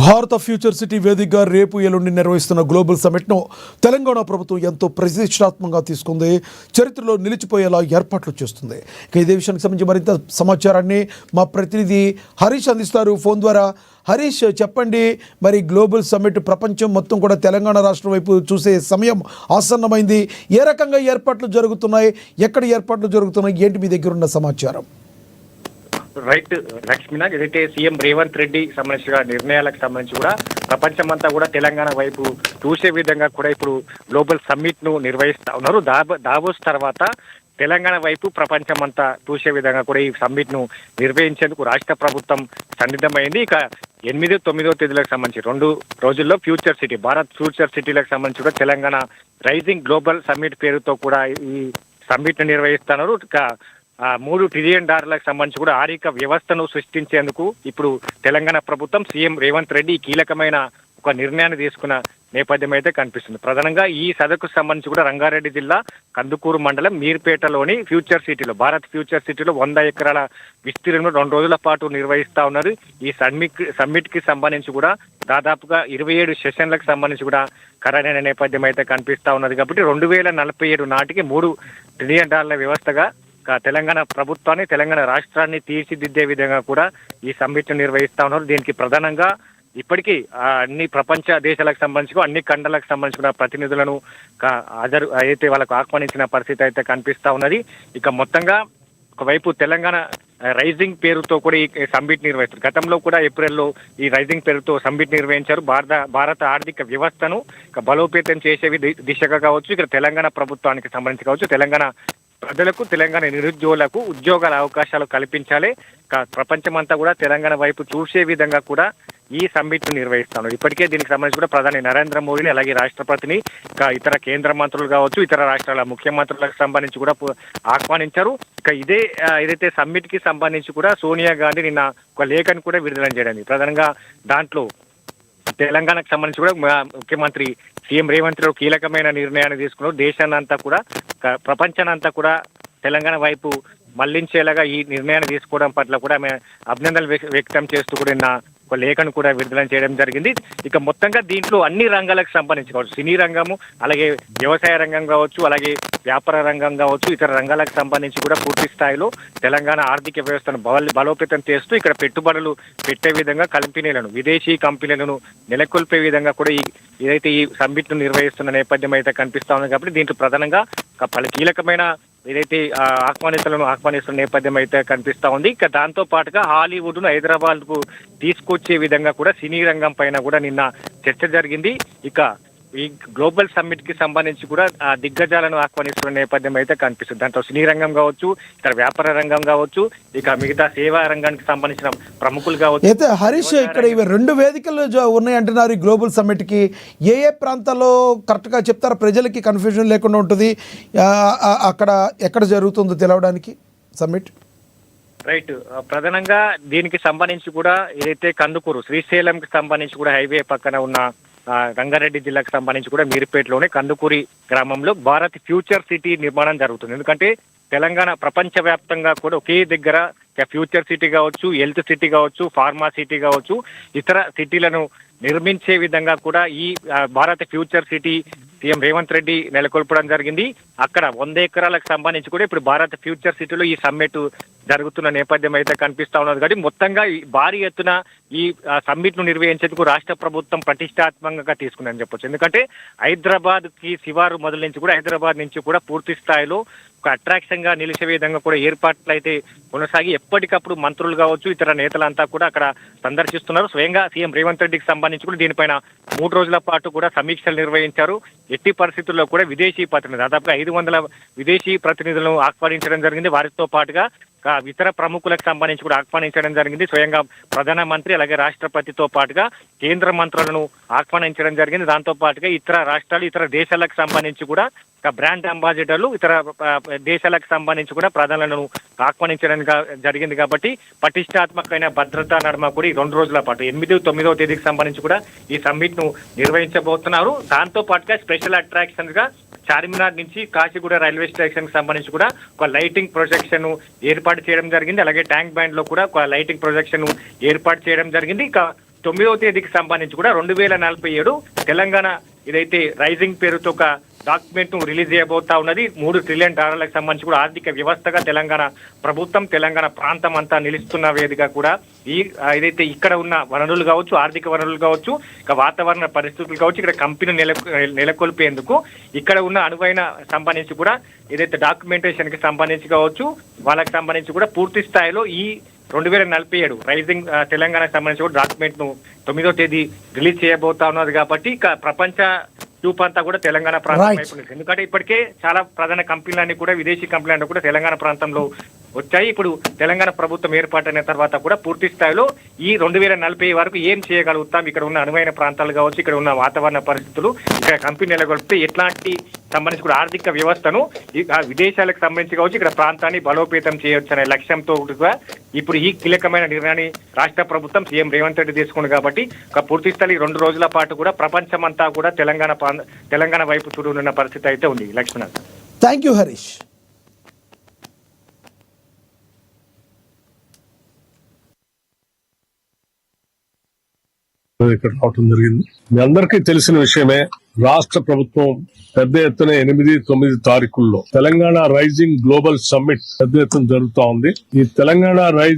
భారత future city వేదికగా రేపు ఎల్లుండి నిర్వహిస్తున్న గ్లోబల్ సమ్మిట్ను తెలంగాణ ప్రభుత్వం ఎంతో ప్రతిష్టాత్మకంగా తీసుకుంది. చరిత్రలో నిలిచిపోయేలా ఏర్పాట్లు చేస్తుంది. ఇదే విషయానికి సంబంధించి మరింత సమాచారాన్ని మా ప్రతినిధి హరీష్ అందిస్తారు ఫోన్ ద్వారా. హరీష్, చెప్పండి, మరి గ్లోబల్ సమ్మిట్ ప్రపంచం మొత్తం కూడా తెలంగాణ రాష్ట్రం వైపు చూసే సమయం ఆసన్నమైంది. ఏ రకంగా ఏర్పాట్లు జరుగుతున్నాయి, ఎక్కడ ఏర్పాట్లు జరుగుతున్నాయి, ఏంటి మీ దగ్గర ఉన్న సమాచారం? రైట్ లక్ష్మీనా, ఏదైతే సీఎం రేవంత్ రెడ్డి సంబంధించిన నిర్ణయాలకు సంబంధించి కూడా ప్రపంచమంతా కూడా తెలంగాణ వైపు చూసే విధంగా కూడా ఇప్పుడు గ్లోబల్ సమ్మిట్ ను నిర్వహిస్తా ఉన్నారు. దావోస్ తర్వాత తెలంగాణ వైపు ప్రపంచమంతా చూసే విధంగా కూడా ఈ సమ్మిట్ ను నిర్వహించేందుకు రాష్ట్ర ప్రభుత్వం సన్నిద్ధమైంది. ఇక 8-9 తేదీలకు సంబంధించి 2 రోజుల్లో ఫ్యూచర్ సిటీ, భారత్ ఫ్యూచర్ సిటీలకు సంబంధించి కూడా తెలంగాణ రైజింగ్ గ్లోబల్ సమ్మిట్ పేరుతో కూడా ఈ సమ్మిట్ ను నిర్వహిస్తున్నారు. ఇక $3 ట్రిలియన్ సంబంధించి కూడా ఆర్థిక వ్యవస్థను సృష్టించేందుకు ఇప్పుడు తెలంగాణ ప్రభుత్వం సీఎం రేవంత్ రెడ్డి కీలకమైన ఒక నిర్ణయాన్ని తీసుకున్న నేపథ్యం అయితే కనిపిస్తుంది. ప్రధానంగా ఈ సదకు సంబంధించి కూడా రంగారెడ్డి జిల్లా కందుకూరు మండలం మీర్పేటలోని ఫ్యూచర్ సిటీలో, భారత్ ఫ్యూచర్ సిటీలో 100 ఎకరాల విస్తీర్ణంలో 2 రోజుల పాటు నిర్వహిస్తా ఉన్నారు. ఈ సమ్మిట్ కి సంబంధించి కూడా దాదాపుగా 27 సెషన్లకు సంబంధించి కూడా ఖరారైన నేపథ్యం అయితే కనిపిస్తా ఉన్నది. కాబట్టి 2047 నాటికి $3 ట్రిలియన్ వ్యవస్థగా తెలంగాణ ప్రభుత్వాన్ని, తెలంగాణ రాష్ట్రాన్ని తీర్చిదిద్దే విధంగా కూడా ఈ సమ్మిట్ నిర్వహిస్తా ఉన్నారు. దీనికి ప్రధానంగా ఇప్పటికీ అన్ని ప్రపంచ దేశాలకు సంబంధించి అన్ని ఖండాలకు సంబంధించిన ప్రతినిధులను అయితే వాళ్ళకు ఆహ్వానించిన పరిస్థితి అయితే కనిపిస్తా ఉన్నది. ఇక మొత్తంగా ఒకవైపు తెలంగాణ రైజింగ్ పేరుతో కూడా ఈ సమ్మిట్ నిర్వహిస్తారు. గతంలో కూడా ఏప్రిల్లో ఈ రైజింగ్ పేరుతో సమ్మిట్ నిర్వహించారు. భారత ఆర్థిక వ్యవస్థను బలోపేతం చేసేవి దిశగా కావచ్చు, ఇక్కడ తెలంగాణ ప్రభుత్వానికి సంబంధించి కావచ్చు, తెలంగాణ ప్రజలకు, తెలంగాణ నిరుద్యోగులకు ఉద్యోగాల అవకాశాలు కల్పించాలి, ప్రపంచమంతా కూడా తెలంగాణ వైపు చూసే విధంగా కూడా ఈ సమ్మిట్ ను నిర్వహిస్తాను. ఇప్పటికే దీనికి సంబంధించి కూడా ప్రధాని నరేంద్ర మోడీని, అలాగే రాష్ట్రపతిని, ఇతర కేంద్ర మంత్రులు కావచ్చు, ఇతర రాష్ట్రాల ముఖ్యమంత్రులకు సంబంధించి కూడా ఆహ్వానించారు. ఇక ఏదైతే సమ్మిట్ కి సంబంధించి కూడా సోనియా గాంధీ నిన్న ఒక లేఖను కూడా విడుదల చేయడం, ప్రధానంగా దాంట్లో తెలంగాణకు సంబంధించి కూడా ముఖ్యమంత్రి సీఎం రేవంత్ రెడ్డి కీలకమైన నిర్ణయాన్ని తీసుకున్నారు. దేశాన్నంతా కూడా, ప్రపంచానంతా కూడా తెలంగాణ వైపు మళ్లించేలాగా ఈ నిర్ణయాన్ని తీసుకోవడం పట్ల కూడా ఆమె అభినందనలు వ్యక్తం చేస్తూ కూడా ఒక లేఖను కూడా విడుదల చేయడం జరిగింది. ఇక మొత్తంగా దీంట్లో అన్ని రంగాలకు సంబంధించి కావచ్చు, సినీ రంగము, అలాగే వ్యవసాయ రంగం కావచ్చు, అలాగే వ్యాపార రంగం కావచ్చు, ఇతర రంగాలకు సంబంధించి కూడా పూర్తి స్థాయిలో తెలంగాణ ఆర్థిక వ్యవస్థను బలోపేతం చేస్తూ ఇక్కడ పెట్టుబడులు పెట్టే విధంగా కంపెనీలను, విదేశీ కంపెనీలను నెలకొల్పే విధంగా కూడా ఏదైతే ఈ సమ్మిట్ ను నిర్వహిస్తున్న నేపథ్యం అయితే కనిపిస్తా ఉంది. కాబట్టి దీంట్లో ప్రధానంగా పలు కీలకమైన ఏదైతే ఆహ్వానిస్తున్న నేపథ్యం అయితే కనిపిస్తా ఉంది. ఇక దాంతో పాటుగా హాలీవుడ్ ను హైదరాబాద్ కు తీసుకొచ్చే విధంగా కూడా సినీ రంగం పైన కూడా నిన్న చర్చ జరిగింది. ఇక ఈ గ్లోబల్ సమ్మిట్ కి సంబంధించి కూడా దిగ్గజాలను ఆహ్వానిస్తున్న నేపథ్యం అయితే కనిపిస్తుంది. దాంట్లో సినీ రంగం కావచ్చు, ఇతర వ్యాపార రంగం కావచ్చు, ఇక మిగతా సేవా రంగానికి సంబంధించిన ప్రముఖులు కావచ్చు. అయితే హరీష్, ఇక్కడ ఇవి 2 వేదికలు ఉన్నాయి అంటున్నారు ఈ గ్లోబల్ సమ్మిట్ కి. ఏ ప్రాంతాల్లో కరెక్ట్ గా చెప్తారా, ప్రజలకి కన్ఫ్యూజన్ లేకుండా ఉంటుంది, అక్కడ ఎక్కడ జరుగుతుందో తెలవడానికి సమ్మిట్? రైట్, ప్రధానంగా దీనికి సంబంధించి కూడా ఏదైతే కందుకూరు, శ్రీశైలంకి సంబంధించి కూడా హైవే పక్కన ఉన్న రంగారెడ్డి జిల్లాకు సంబంధించి కూడా మీర్పేటలోనే కందుకూరి గ్రామంలో భారత్ ఫ్యూచర్ సిటీ నిర్మాణం జరుగుతుంది. ఎందుకంటే తెలంగాణ ప్రపంచవ్యాప్తంగా కూడా ఒకే దగ్గర ఫ్యూచర్ సిటీ కావచ్చు, హెల్త్ సిటీ కావచ్చు, ఫార్మా సిటీ కావచ్చు, ఇతర సిటీలను నిర్మించే విధంగా కూడా ఈ Bharat future city CM Revanth Reddy నెలకొల్పడం జరిగింది. అక్కడ 100 ఎకరాలకు సంబంధించి కూడా ఇప్పుడు భారత ఫ్యూచర్ సిటీలో ఈ సమ్మిట్ జరుగుతున్న నేపథ్యం అయితే కనిపిస్తా ఉన్నది. కాబట్టి మొత్తంగా భారీ ఎత్తున ఈ సమ్మిట్ ను నిర్వహించేందుకు రాష్ట్ర ప్రభుత్వం ప్రతిష్టాత్మకంగా తీసుకుందని చెప్పొచ్చు. ఎందుకంటే హైదరాబాద్ కి శివారు మొదలు నుంచి కూడా, హైదరాబాద్ నుంచి కూడా పూర్తి స్థాయిలో ఒక అట్రాక్షన్ గా నిలిచే విధంగా కూడా ఏర్పాట్లు అయితే కొనసాగి ఎప్పటికప్పుడు మంత్రులు కావచ్చు, ఇతర నేతలంతా కూడా అక్కడ సందర్శిస్తున్నారు. స్వయంగా సీఎం రేవంత్ రెడ్డికి సంబంధించి కూడా దీనిపైన 3 రోజుల పాటు కూడా సమీక్షలు నిర్వహించారు. ఎట్టి పరిస్థితుల్లో కూడా విదేశీ ప్రతినిధులు, దాదాపుగా 500 విదేశీ ప్రతినిధులను ఆహ్వానించడం జరిగింది. వారితో పాటుగా ఇతర ప్రముఖులకు సంబంధించి కూడా ఆహ్వానించడం జరిగింది. స్వయంగా ప్రధానమంత్రి, అలాగే రాష్ట్రపతితో పాటుగా కేంద్ర మంత్రులను ఆహ్వానించడం జరిగింది. దాంతో పాటుగా ఇతర రాష్ట్రాలు, ఇతర దేశాలకు సంబంధించి కూడా బ్రాండ్ అంబాసిడర్లు, ఇతర దేశాలకు సంబంధించి కూడా ప్రధానులను ఆహ్వానించడం జరిగింది. కాబట్టి పటిష్టాత్మకమైన భద్రతా నడుమ కూడా ఈ 2 రోజుల పాటు 8-9 తేదీకి సంబంధించి కూడా ఈ సమ్మిట్ ను నిర్వహించబోతున్నారు. దాంతో పాటుగా స్పెషల్ అట్రాక్షన్ గా చార్మినార్ నుంచి కాచిగూడ రైల్వే స్టేషన్ కి సంబంధించి కూడా ఒక లైటింగ్ ప్రొజెక్షన్ ఏర్పాటు చేయడం జరిగింది. అలాగే ట్యాంక్ బ్యాండ్ లో కూడా ఒక లైటింగ్ ప్రొజెక్షన్ ఏర్పాటు చేయడం జరిగింది. ఇక 9వ తేదీకి సంబంధించి కూడా 2047 తెలంగాణ ఏదైతే రైజింగ్ పేరుతో ఒక డాక్యుమెంట్ ను రిలీజ్ చేయబోతా ఉన్నది. $3 ట్రిలియన్ సంబంధించి కూడా ఆర్థిక వ్యవస్థగా తెలంగాణ ప్రభుత్వం, తెలంగాణ ప్రాంతం అంతా నిలుస్తున్న వేదిక కూడా ఈ ఏదైతే ఇక్కడ ఉన్న వనరులు కావచ్చు, ఆర్థిక వనరులు కావచ్చు, ఇక వాతావరణ పరిస్థితులు కావచ్చు, ఇక్కడ కంపెనీ నెలకొల్పేందుకు ఇక్కడ ఉన్న అనువైన సంబంధించి కూడా ఏదైతే డాక్యుమెంటేషన్ కి సంబంధించి కావచ్చు, వాళ్ళకి సంబంధించి కూడా పూర్తి స్థాయిలో ఈ 2047 రైజింగ్ తెలంగాణకు సంబంధించి కూడా డాక్యుమెంట్ ను 9వ తేదీ రిలీజ్ చేయబోతా ఉన్నది. కాబట్టి ఇక ప్రపంచ చూపు అంతా కూడా తెలంగాణ ప్రాంతం వైపు ఉంది. ఎందుకంటే ఇప్పటికే చాలా ప్రధాన కంపెనీలన్నీ కూడా విదేశీ కంపెనీలన్నీ కూడా తెలంగాణ ప్రాంతంలో వచ్చాయి. ఇప్పుడు తెలంగాణ ప్రభుత్వం ఏర్పాటైన తర్వాత కూడా పూర్తి స్థాయిలో ఈ 2040 వరకు ఏం చేయగలుగుతాం, ఇక్కడ ఉన్న అనువైన ప్రాంతాలు కావచ్చు, ఇక్కడ ఉన్న వాతావరణ పరిస్థితులు, ఇక్కడ కంపెనీ నెలకొల్పితే ఎట్లాంటి సంబంధించి కూడా ఆర్థిక వ్యవస్థను విదేశాలకు సంబంధించి కావచ్చు, ఇక్కడ ప్రాంతాన్ని బలోపేతం చేయొచ్చు అనే లక్ష్యంతో ఇప్పుడు ఈ కీలకమైన నిర్ణయాన్ని రాష్ట్ర ప్రభుత్వం సీఎం రేవంత్ రెడ్డి తీసుకుంది. కాబట్టి పూర్తి స్థాయి 2 రోజుల పాటు కూడా ప్రపంచమంతా కూడా తెలంగాణ వైపు చూడనున్న పరిస్థితి అయితే ఉంది. Lakshman, thank you Harish. ఇక్కడ రావటం జరిగింది. మీ అందరికీ తెలిసిన విషయమే, రాష్ట్ర ప్రభుత్వం పెద్ద ఎత్తున 8-9 తారీఖుల్లో తెలంగాణ రైజింగ్ గ్లోబల్ సమ్మిట్ పెద్ద ఎత్తున జరుగుతా ఉంది. ఈ తెలంగాణ రైజింగ్